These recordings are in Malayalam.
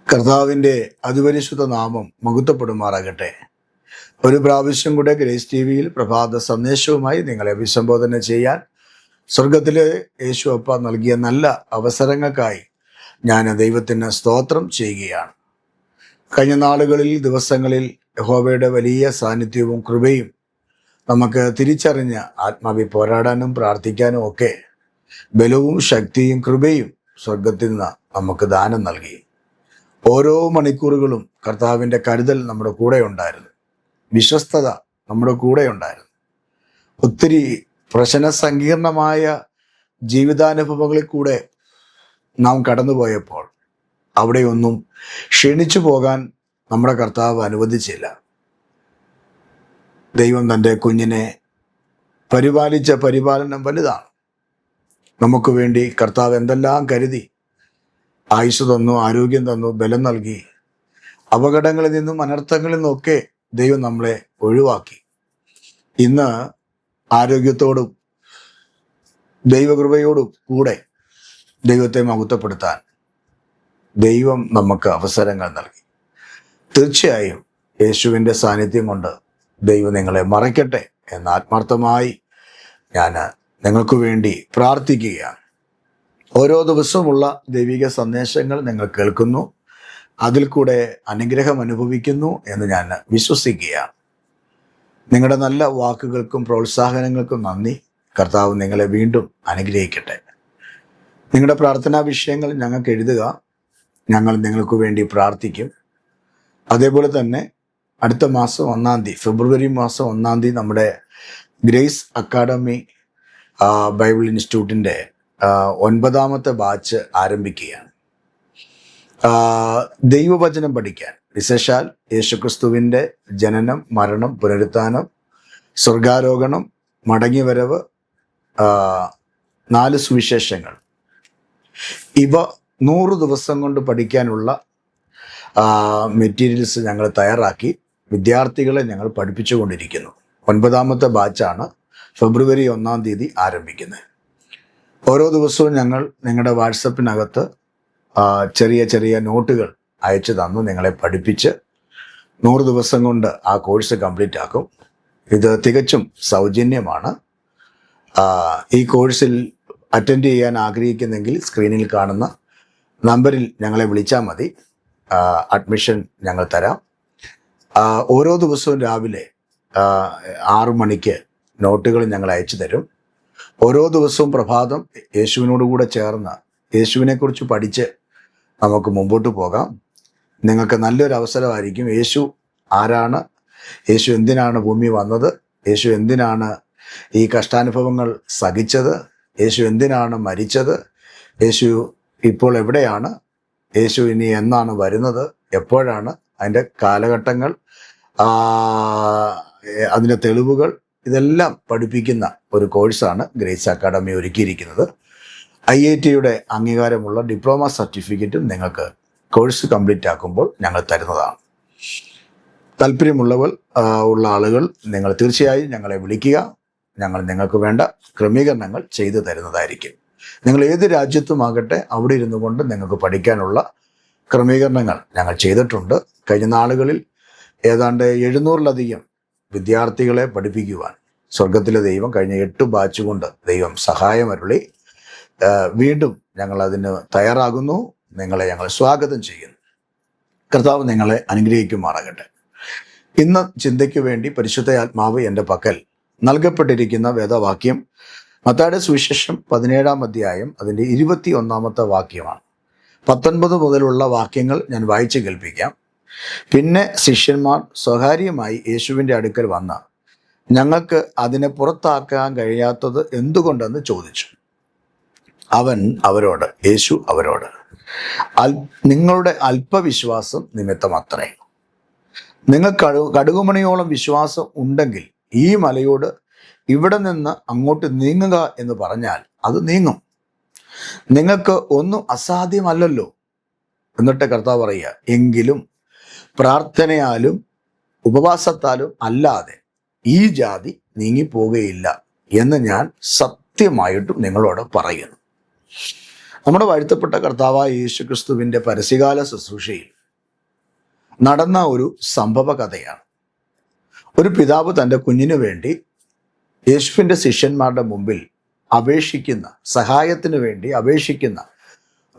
കർത്താവിൻ്റെ അതിപരിശുദ്ധ നാമം മഹത്വപ്പെടുമാറാകട്ടെ. ഒരു പ്രാവശ്യം കൂടെ ഗ്രേസ് ടി വിയിൽ പ്രഭാത സന്ദേശവുമായി നിങ്ങളെ അഭിസംബോധന ചെയ്യാൻ സ്വർഗത്തിലെ യേശു അപ്പ നൽകിയ നല്ല അവസരങ്ങൾക്കായി ഞാൻ ദൈവത്തിന് സ്തോത്രം ചെയ്യുകയാണ്. കഴിഞ്ഞ നാളുകളിൽ ദിവസങ്ങളിൽ യഹോവയുടെ വലിയ സാന്നിധ്യവും കൃപയും നമുക്ക് തിരിച്ചറിഞ്ഞ് ആത്മാവിൽ പോരാടാനും പ്രാർത്ഥിക്കാനും ഒക്കെ ബലവും ശക്തിയും കൃപയും സ്വർഗത്തിൽ നിന്ന് നമുക്ക് ദാനം നൽകി. ഓരോ മണിക്കൂറുകളും കർത്താവിൻ്റെ കരുതൽ നമ്മുടെ കൂടെ ഉണ്ടായിരുന്നു, വിശ്വസ്തത നമ്മുടെ കൂടെ ഉണ്ടായിരുന്നു. ഒത്തിരി പ്രശ്ന സങ്കീർണമായ ജീവിതാനുഭവങ്ങളിൽ കൂടെ നാം കടന്നുപോയപ്പോൾ അവിടെയൊന്നും ക്ഷീണിച്ചു പോകാൻ നമ്മുടെ കർത്താവ് അനുവദിച്ചില്ല. ദൈവം തൻ്റെ കുഞ്ഞിനെ പരിപാലിച്ച പരിപാലനം വലുതാണ്. നമുക്ക് വേണ്ടി കർത്താവ് എന്തെല്ലാം കരുതി. ആയുസ് തന്നു, ആരോഗ്യം തന്നു, ബലം നൽകി. അപകടങ്ങളിൽ നിന്നും അനർത്ഥങ്ങളിൽ നിന്നൊക്കെ ദൈവം നമ്മളെ ഒഴിവാക്കി. ഇന്ന് ആരോഗ്യത്തോടും ദൈവകൃപയോടും കൂടെ ദൈവത്തെ മഹത്വപ്പെടുത്താൻ ദൈവം നമുക്ക് അവസരങ്ങൾ നൽകി. തീർച്ചയായും യേശുവിൻ്റെ സാന്നിധ്യം കൊണ്ട് ദൈവം നിങ്ങളെ മറയ്ക്കട്ടെ എന്ന് ആത്മാർത്ഥമായി ഞാൻ നിങ്ങൾക്ക് വേണ്ടി പ്രാർത്ഥിക്കുകയാണ്. ഓരോ ദിവസവുമുള്ള ദൈവിക സന്ദേശങ്ങൾ നിങ്ങൾ കേൾക്കുന്നു, അതിൽ കൂടെ അനുഗ്രഹം അനുഭവിക്കുന്നു എന്ന് ഞാൻ വിശ്വസിക്കുകയാണ്. നിങ്ങളുടെ നല്ല വാക്കുകൾക്കും പ്രോത്സാഹനങ്ങൾക്കും നന്ദി. കർത്താവ് നിങ്ങളെ വീണ്ടും അനുഗ്രഹിക്കട്ടെ. നിങ്ങളുടെ പ്രാർത്ഥനാ വിഷയങ്ങൾ ഞങ്ങൾക്ക് എഴുതുക, ഞങ്ങൾ നിങ്ങൾക്ക് വേണ്ടി പ്രാർത്ഥിക്കും. അതേപോലെ തന്നെ അടുത്ത മാസം 1-ാം തീയതി, ഫെബ്രുവരി മാസം 1-ാം തീയതി നമ്മുടെ ഗ്രേസ് അക്കാഡമി ബൈബിൾ ഇൻസ്റ്റിറ്റ്യൂട്ടിൻ്റെ 9ാമത്തെ ബാച്ച് ആരംഭിക്കുകയാണ്. ദൈവവചനം പഠിക്കാൻ, വിശേഷാൽ യേശുക്രിസ്തുവിൻ്റെ ജനനം, മരണം, പുനരുത്ഥാനം, സ്വർഗാരോഹണം, മടങ്ങിവരവ്, 4 സുവിശേഷങ്ങൾ, ഇവ 100 ദിവസം കൊണ്ട് പഠിക്കാനുള്ള മെറ്റീരിയൽസ് ഞങ്ങൾ തയ്യാറാക്കി വിദ്യാർത്ഥികളെ ഞങ്ങൾ പഠിപ്പിച്ചുകൊണ്ടിരിക്കുന്നു. 9ാമത്തെ ബാച്ചാണ് ഫെബ്രുവരി 1-ാം തീയതി ആരംഭിക്കുന്നത്. ഓരോ ദിവസവും ഞങ്ങൾ നിങ്ങളുടെ വാട്സപ്പിനകത്ത് ചെറിയ ചെറിയ നോട്ടുകൾ അയച്ചു തന്നു നിങ്ങളെ പഠിപ്പിച്ച് 100 ദിവസം കൊണ്ട് ആ കോഴ്സ് കംപ്ലീറ്റ് ആക്കും. ഇത് തികച്ചും സൗജന്യമാണ്. ഈ കോഴ്സിൽ അറ്റൻഡ് ചെയ്യാൻ ആഗ്രഹിക്കുന്നെങ്കിൽ സ്ക്രീനിൽ കാണുന്ന നമ്പറിൽ ഞങ്ങളെ വിളിച്ചാൽ മതി. അഡ്മിഷൻ ഞങ്ങൾ തരാം. ഓരോ ദിവസവും രാവിലെ 6 മണിക്ക് നോട്ടുകൾ ഞങ്ങൾ അയച്ചു തരും. ഓരോ ദിവസവും പ്രഭാതം യേശുവിനോടുകൂടെ ചേർന്ന് യേശുവിനെക്കുറിച്ച് പഠിച്ച് നമുക്ക് മുമ്പോട്ട് പോകാം. നിങ്ങൾക്ക് നല്ലൊരു അവസരമായിരിക്കും. യേശു ആരാണ്, യേശു എന്തിനാണ് ഭൂമി വന്നത്, യേശു എന്തിനാണ് ഈ കഷ്ടാനുഭവങ്ങൾ സഹിച്ചത്, യേശു എന്തിനാണ് മരിച്ചത്, യേശു ഇപ്പോൾ എവിടെയാണ്, യേശു ഇനി എന്നാണ് വരുന്നത്, എപ്പോഴാണ്, അതിൻ്റെ കാലഘട്ടങ്ങൾ, അതിൻ്റെ തെളിവുകൾ, ഇതെല്ലാം പഠിപ്പിക്കുന്ന ഒരു കോഴ്സാണ് ഗ്രേസ് അക്കാഡമി ഒരുക്കിയിരിക്കുന്നത്. IIT-യുടെ അംഗീകാരമുള്ള ഡിപ്ലോമ സർട്ടിഫിക്കറ്റും നിങ്ങൾക്ക് കോഴ്സ് കംപ്ലീറ്റ് ആക്കുമ്പോൾ ഞങ്ങൾ തരുന്നതാണ്. താല്പര്യമുള്ളവർ ഉള്ള ആളുകൾ നിങ്ങൾ തീർച്ചയായും ഞങ്ങളെ വിളിക്കുക. ഞങ്ങൾ നിങ്ങൾക്ക് വേണ്ട ക്രമീകരണങ്ങൾ ചെയ്തു തരുന്നതായിരിക്കും. നിങ്ങൾ ഏത് രാജ്യത്തുമാകട്ടെ അവിടെ ഇരുന്നു കൊണ്ട് നിങ്ങൾക്ക് പഠിക്കാനുള്ള ക്രമീകരണങ്ങൾ ഞങ്ങൾ ചെയ്തിട്ടുണ്ട്. കഴിഞ്ഞ നാളുകളിൽ ഏതാണ്ട് 700-ലധികം വിദ്യാർത്ഥികളെ പഠിപ്പിക്കുവാൻ സ്വർഗത്തിലെ ദൈവം കഴിഞ്ഞ 8 ബാച്ച് കൊണ്ട് ദൈവം സഹായമരുളി. വീണ്ടും ഞങ്ങൾ അതിന് തയ്യാറാകുന്നു. നിങ്ങളെ ഞങ്ങൾ സ്വാഗതം ചെയ്യുന്നു. കർത്താവ് നിങ്ങളെ അനുഗ്രഹിക്കുമാറാകട്ടെ. ഇന്ന് ചിന്തയ്ക്ക് വേണ്ടി പരിശുദ്ധ ആത്മാവ് എൻ്റെ പക്കൽ നൽകപ്പെട്ടിരിക്കുന്ന വേദവാക്യം മത്തായിയുടെ സുവിശേഷം 17-ാം അധ്യായം അതിൻ്റെ 21-ാമത്തെ വാക്യമാണ്. 19 മുതലുള്ള വാക്യങ്ങൾ ഞാൻ വായിച്ച് കേൾപ്പിക്കാം. പിന്നെ ശിഷ്യന്മാർ സ്വകാര്യമായി യേശുവിൻ്റെ അടുക്കൽ വന്ന് ഞങ്ങൾക്ക് അതിനെ പുറത്താക്കാൻ കഴിയാത്തത് എന്തുകൊണ്ടെന്ന് ചോദിച്ചു. യേശു അവരോട് നിങ്ങളുടെ അല്പവിശ്വാസം നിമിത്തമത്രേ. നിങ്ങൾ കടുകുമണിയോളം വിശ്വാസം ഉണ്ടെങ്കിൽ ഈ മലയോട് ഇവിടെ നിന്ന് അങ്ങോട്ട് നീങ്ങുക എന്ന് പറഞ്ഞാൽ അത് നീങ്ങും. നിങ്ങൾക്ക് ഒന്നും അസാധ്യമല്ലല്ലോ. എന്നിട്ട് കർത്താവ് പറയുക, എങ്കിലും പ്രാർത്ഥനയാലും ഉപവാസത്താലും അല്ലാതെ ഈ ജാതി നീങ്ങിപ്പോകുകയില്ല എന്ന് ഞാൻ സത്യമായിട്ടും നിങ്ങളോട് പറയുന്നു. നമ്മുടെ വാഴ്ത്തപ്പെട്ട കർത്താവായ യേശുക്രിസ്തുവിൻ്റെ പരസ്യകാല ശുശ്രൂഷയിൽ നടന്ന ഒരു സംഭവ കഥയാണ്. ഒരു പിതാവ് തൻ്റെ കുഞ്ഞിനു വേണ്ടി യേശുവിൻ്റെ ശിഷ്യന്മാരുടെ മുമ്പിൽ സഹായത്തിന് വേണ്ടി അപേക്ഷിക്കുന്ന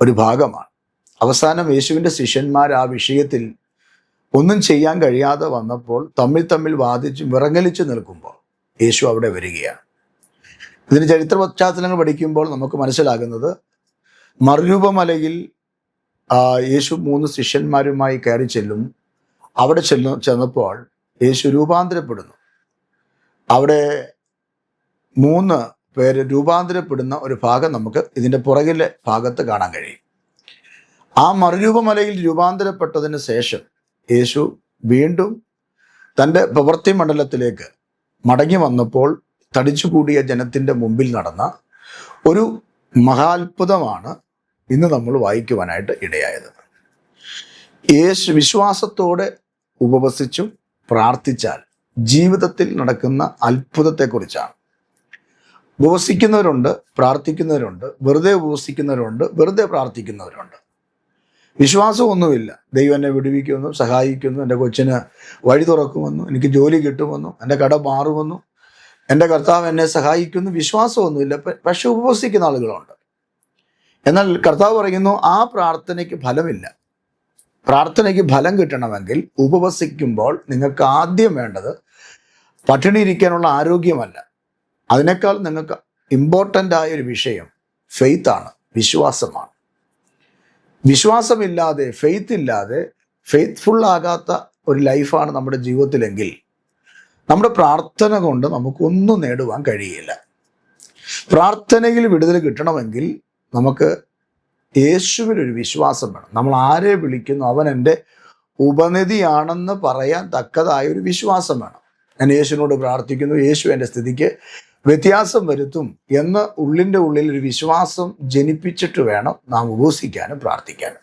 ഒരു ഭാഗമാണ്. അവസാനം യേശുവിൻ്റെ ശിഷ്യന്മാർ ആ വിഷയത്തിൽ ഒന്നും ചെയ്യാൻ കഴിയാതെ വന്നപ്പോൾ തമ്മിൽ വാദിച്ച് വിറങ്ങലിച്ച് നിൽക്കുമ്പോൾ യേശു അവിടെ വരികയാണ്. ഇതിന് ചരിത്ര പശ്ചാത്തലങ്ങൾ പഠിക്കുമ്പോൾ നമുക്ക് മനസ്സിലാകുന്നത്, മറുരൂപമലയിൽ യേശു 3 ശിഷ്യന്മാരുമായി കയറി ചെല്ലും. അവിടെ ചെന്നപ്പോൾ യേശു രൂപാന്തരപ്പെടുന്നു. അവിടെ 3 പേര് രൂപാന്തരപ്പെടുന്ന ഒരു ഭാഗം നമുക്ക് ഇതിൻ്റെ പുറകിലെ ഭാഗത്ത് കാണാൻ കഴിയും. ആ മറുരൂപമലയിൽ രൂപാന്തരപ്പെട്ടതിന് ശേഷം യേശു വീണ്ടും തൻ്റെ പ്രവൃത്തി മണ്ഡലത്തിലേക്ക് മടങ്ങി വന്നപ്പോൾ തടിച്ചുകൂടിയ ജനത്തിൻ്റെ മുമ്പിൽ നടന്ന ഒരു മഹാത്ഭുതമാണ് ഇന്ന് നമ്മൾ വായിക്കുവാനായിട്ട് ഇടയായത്. യേശു വിശ്വാസത്തോടെ ഉപവസിച്ചും പ്രാർത്ഥിച്ചാൽ ജീവിതത്തിൽ നടക്കുന്ന അത്ഭുതത്തെക്കുറിച്ചാണ്. ഉപവസിക്കുന്നവരുണ്ട്, പ്രാർത്ഥിക്കുന്നവരുണ്ട്, വെറുതെ ഉപവസിക്കുന്നവരുണ്ട്, വെറുതെ പ്രാർത്ഥിക്കുന്നവരുണ്ട്. വിശ്വാസമൊന്നുമില്ല. ദൈവം എന്നെ വിടുവിക്കുമെന്നും സഹായിക്കുന്നു, എൻ്റെ കൊച്ചിന് വഴി തുറക്കുമെന്നും എനിക്ക് ജോലി കിട്ടുമെന്നും എൻ്റെ കട മാറുമെന്നും എൻ്റെ കർത്താവ് എന്നെ സഹായിക്കുന്നു, വിശ്വാസമൊന്നുമില്ല. പക്ഷെ ഉപവസിക്കുന്ന ആളുകളുണ്ട്. എന്നാൽ കർത്താവ് പറയുന്നു, ആ പ്രാർത്ഥനയ്ക്ക് ഫലമില്ല. പ്രാർത്ഥനയ്ക്ക് ഫലം കിട്ടണമെങ്കിൽ ഉപവസിക്കുമ്പോൾ നിങ്ങൾക്ക് ആദ്യം വേണ്ടത് പട്ടിണി ഇരിക്കാനുള്ള ആരോഗ്യമല്ല. അതിനേക്കാൾ നിങ്ങൾക്ക് ഇമ്പോർട്ടൻ്റ് ആയ ഒരു വിഷയം ഫെയ്ത്താണ്, വിശ്വാസമാണ്. വിശ്വാസമില്ലാതെ, ഫെയ്ത്ത്ഫുൾ ആകാത്ത ഒരു ലൈഫാണ് നമ്മുടെ ജീവിതത്തിലെങ്കിൽ നമ്മുടെ പ്രാർത്ഥന കൊണ്ട് നമുക്കൊന്നും നേടുവാൻ കഴിയില്ല. പ്രാർത്ഥനയിൽ വിടുതൽ കിട്ടണമെങ്കിൽ നമുക്ക് യേശുവിനൊരു വിശ്വാസം വേണം. നമ്മൾ ആരെ വിളിക്കുന്നു അവൻ എൻ്റെ ഉപനിധിയാണെന്ന് പറയാൻ തക്കതായ ഒരു വിശ്വാസം വേണം. ഞാൻ യേശുവിനോട് പ്രാർത്ഥിക്കുന്നു, യേശു എൻ്റെ സ്ഥിതിക്ക് വ്യത്യാസം വരുത്തും എന്ന് ഉള്ളിൻ്റെ ഉള്ളിൽ ഒരു വിശ്വാസം ജനിപ്പിച്ചിട്ട് വേണം നാം ഉപവസിക്കാനും പ്രാർത്ഥിക്കാനും.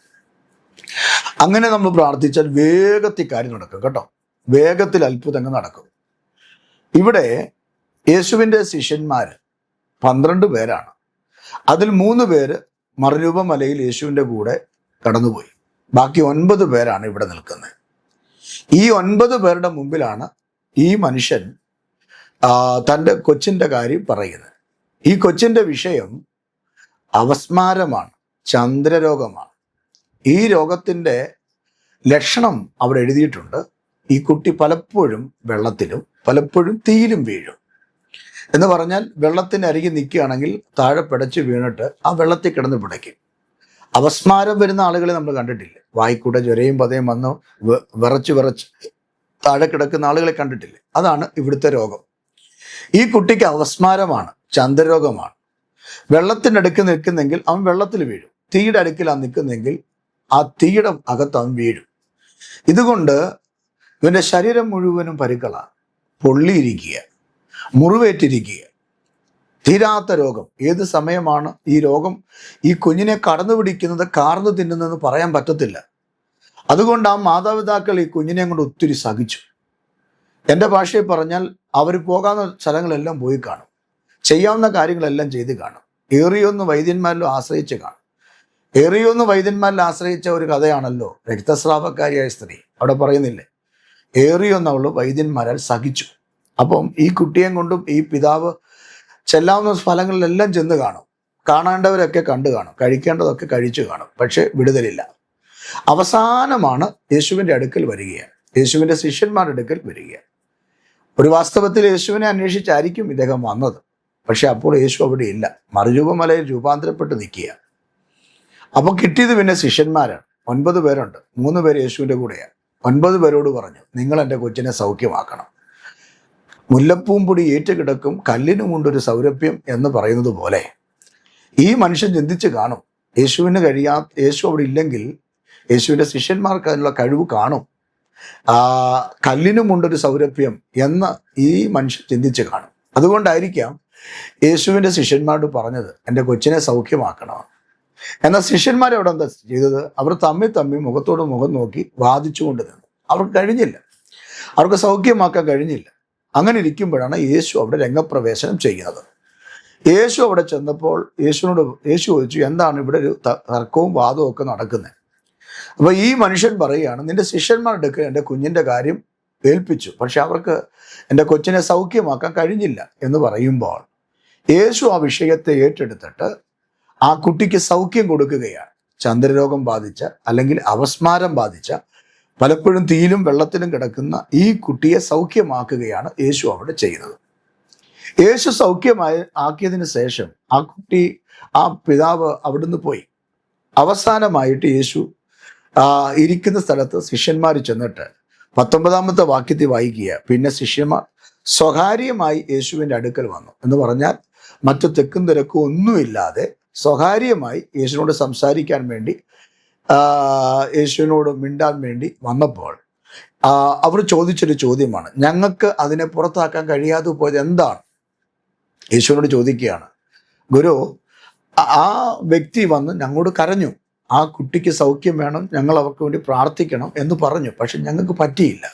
അങ്ങനെ നമ്മൾ പ്രാർത്ഥിച്ചാൽ വേഗത്തിൽ കാര്യം നടക്കും കേട്ടോ. വേഗത്തിൽ അത്ഭുതങ്ങൾ നടക്കും. ഇവിടെ യേശുവിൻ്റെ ശിഷ്യന്മാർ 12 പേരാണ്. അതിൽ 3 പേര് മറുരൂപമലയിൽ യേശുവിൻ്റെ കൂടെ കടന്നുപോയി. ബാക്കി 9 പേരാണ് ഇവിടെ നിൽക്കുന്നത്. ഈ 9 പേരുടെ മുമ്പിലാണ് ഈ മനുഷ്യൻ തൻ്റെ കൊച്ചിൻ്റെ കാര്യം പറയുന്നത്. ഈ കൊച്ചിൻ്റെ വിഷയം അപസ്മാരമാണ്, ചന്ദ്രരോഗമാണ്. ഈ രോഗത്തിൻ്റെ ലക്ഷണം അവിടെ എഴുതിയിട്ടുണ്ട്. ഈ കുട്ടി പലപ്പോഴും വെള്ളത്തിലും പലപ്പോഴും തീയിലും വീഴും. എന്ന് പറഞ്ഞാൽ വെള്ളത്തിന് അരികെ നിൽക്കുകയാണെങ്കിൽ താഴെ പിടച്ച് വീണിട്ട് ആ വെള്ളത്തിൽ കിടന്ന് പിടയ്ക്കും. അപസ്മാരം വരുന്ന ആളുകളെ നമ്മൾ കണ്ടിട്ടില്ലേ? വായിക്കൂടെ ജ്വരയും പതയും വന്നു വിറച്ച് താഴെ കിടക്കുന്ന ആളുകളെ കണ്ടിട്ടില്ലേ? അതാണ് ഇവിടുത്തെ രോഗം. ഈ കുട്ടിക്ക് അപസ്മാരമാണ്, ചന്ദ്രരോഗമാണ്. വെള്ളത്തിൻ്റെ അടുക്ക് നിൽക്കുന്നെങ്കിൽ അവൻ വെള്ളത്തിൽ വീഴും. തീയുടെ അടുക്കിലാണ് നിൽക്കുന്നെങ്കിൽ ആ തീയുടെ അകത്ത് അവൻ വീഴും. ഇതുകൊണ്ട് ഇവൻ്റെ ശരീരം മുഴുവനും പരുക്കളാണ്, പൊള്ളിയിരിക്കുക, മുറിവേറ്റിരിക്കുക, തീരാത്ത രോഗം. ഏത് സമയമാണ് ഈ രോഗം ഈ കുഞ്ഞിനെ കടന്നു പിടിക്കുന്നത്, കാർന്നു തിന്നുന്നതെന്ന് പറയാൻ പറ്റത്തില്ല. അതുകൊണ്ട് ആ മാതാപിതാക്കൾ ഈ കുഞ്ഞിനെ കൊണ്ട് ഒത്തിരി സഹിച്ചു. എൻ്റെ ഭാഷയിൽ പറഞ്ഞാൽ അവർ പോകാവുന്ന സ്ഥലങ്ങളെല്ലാം പോയി കാണും, ചെയ്യാവുന്ന കാര്യങ്ങളെല്ലാം ചെയ്ത് കാണും. ഏറിയൊന്ന് വൈദ്യന്മാരിലും ആശ്രയിച്ച് കാണും. ഏറിയൊന്ന് വൈദ്യന്മാരിൽ ആശ്രയിച്ച ഒരു കഥയാണല്ലോ രക്തസ്രാവക്കാരിയായ സ്ത്രീ. അവിടെ പറയുന്നില്ലേ, ഏറിയൊന്ന് അവൾ വൈദ്യന്മാരാൽ സഹിച്ചു. അപ്പം ഈ കുട്ടിയെ കൊണ്ടും ഈ പിതാവ് ചെല്ലാവുന്ന സ്ഥലങ്ങളിലെല്ലാം ചെന്ന് കാണും. കാണേണ്ടവരൊക്കെ കണ്ടു കാണും, കഴിക്കേണ്ടതൊക്കെ കഴിച്ചു കാണും. പക്ഷെ വിടുതലില്ല. അവസാനമാണ് യേശുവിൻ്റെ അടുക്കൽ വരികയാണ്, യേശുവിൻ്റെ ശിഷ്യന്മാരുടെ അടുക്കൽ വരികയാണ്. ഒരു വാസ്തവത്തിൽ യേശുവിനെ അന്വേഷിച്ചായിരിക്കും ഇദ്ദേഹം വന്നത്. പക്ഷെ അപ്പോൾ യേശു അവിടെ ഇല്ല, മറുരൂപമലയിൽ രൂപാന്തരപ്പെട്ട് നിൽക്കുക. അപ്പം കിട്ടിയത് പിന്നെ ശിഷ്യന്മാരാണ്. 9 പേരുണ്ട്, 3 പേര് യേശുവിൻ്റെ കൂടെയാണ്. 9 പേരോട് പറഞ്ഞു, നിങ്ങൾ എൻ്റെ കൊച്ചിനെ സൗഖ്യമാക്കണം. മുല്ലപ്പൂമ്പൊടി ഏറ്റുകിടക്കും കല്ലിനുമുണ്ടൊരു സൗരഭ്യം എന്ന് പറയുന്നത് പോലെ ഈ മനുഷ്യൻ ചിന്തിച്ച് കാണും, യേശു അവിടെ ഇല്ലെങ്കിൽ യേശുവിൻ്റെ ശിഷ്യന്മാർക്ക് അതിനുള്ള കഴിവ് കാണും. കല്ലിനുമുണ്ടൊരു സൗരഭ്യം എന്ന് ഈ മനുഷ്യൻ ചിന്തിച്ച് കാണും. അതുകൊണ്ടായിരിക്കാം യേശുവിൻ്റെ ശിഷ്യന്മാരോട് പറഞ്ഞത്, എൻ്റെ കൊച്ചിനെ സൗഖ്യമാക്കണം. എന്നാൽ ശിഷ്യന്മാരവിടെ എന്താ ചെയ്തത്? അവർ തമ്മിൽ മുഖത്തോട് മുഖം നോക്കി വാദിച്ചുകൊണ്ട് നിന്നു. അവർക്ക് കഴിഞ്ഞില്ല, അവർക്ക് സൗഖ്യമാക്കാൻ കഴിഞ്ഞില്ല. അങ്ങനെ ഇരിക്കുമ്പോഴാണ് യേശു അവിടെ രംഗപ്രവേശനം ചെയ്യുന്നത്. യേശു അവിടെ ചെന്നപ്പോൾ യേശു ചോദിച്ചു, എന്താണ് ഇവിടെ ഒരു തർക്കവും വാദവും ഒക്കെ നടക്കുന്നത്? അപ്പോൾ ഈ മനുഷ്യൻ പറയുകയാണ്, നിന്റെ ശിഷ്യന്മാരുടെ അടുക്കൽ എൻ്റെ കുഞ്ഞിൻ്റെ കാര്യം ഏൽപ്പിച്ചു, പക്ഷെ അവർക്ക് എൻ്റെ കൊച്ചിനെ സൗഖ്യമാക്കാൻ കഴിഞ്ഞില്ല എന്ന് പറയുമ്പോൾ യേശു ആ വിഷയത്തെ ഏറ്റെടുത്തിട്ട് ആ കുട്ടിക്ക് സൗഖ്യം കൊടുക്കുകയാണ്. ചന്ദ്രരോഗം ബാധിച്ച അല്ലെങ്കിൽ അപസ്മാരം ബാധിച്ച, പലപ്പോഴും തീയിലും വെള്ളത്തിലും കിടക്കുന്ന ഈ കുട്ടിയെ സൗഖ്യമാക്കുകയാണ് യേശു അവിടെ ചെയ്തത്. യേശു സൗഖ്യമായി ആക്കിയതിന് ശേഷം ആ കുട്ടി, ആ പിതാവ് അവിടുന്ന് പോയി. അവസാനമായിട്ട് യേശു ഇരിക്കുന്ന സ്ഥലത്ത് ശിഷ്യന്മാർ ചെന്നിട്ട് 19-ാമത്തെ വാക്യത്തിൽ വായിക്കുക, പിന്നെ ശിഷ്യന്മാർ സ്വകാര്യമായി യേശുവിൻ്റെ അടുക്കൽ വന്നു എന്ന് പറഞ്ഞാൽ മറ്റു തെക്കും തിരക്കും ഒന്നുമില്ലാതെ സ്വകാര്യമായി യേശുവിനോട് സംസാരിക്കാൻ വേണ്ടി, യേശുവിനോട് മിണ്ടാൻ വേണ്ടി വന്നപ്പോൾ അവർ ചോദിച്ചൊരു ചോദ്യമാണ്, ഞങ്ങൾക്ക് അതിനെ പുറത്താക്കാൻ കഴിയാതെ പോയത് എന്താണ്? യേശുവിനോട് ചോദിക്കുകയാണ്, ഗുരു, ആ വ്യക്തി വന്ന് ഞങ്ങളോട് കരഞ്ഞു, ആ കുട്ടിക്ക് സൗഖ്യം വേണം, ഞങ്ങൾ അവർക്ക് വേണ്ടി പ്രാർത്ഥിക്കണം എന്ന് പറഞ്ഞു, പക്ഷെ ഞങ്ങൾക്ക് പറ്റിയില്ല.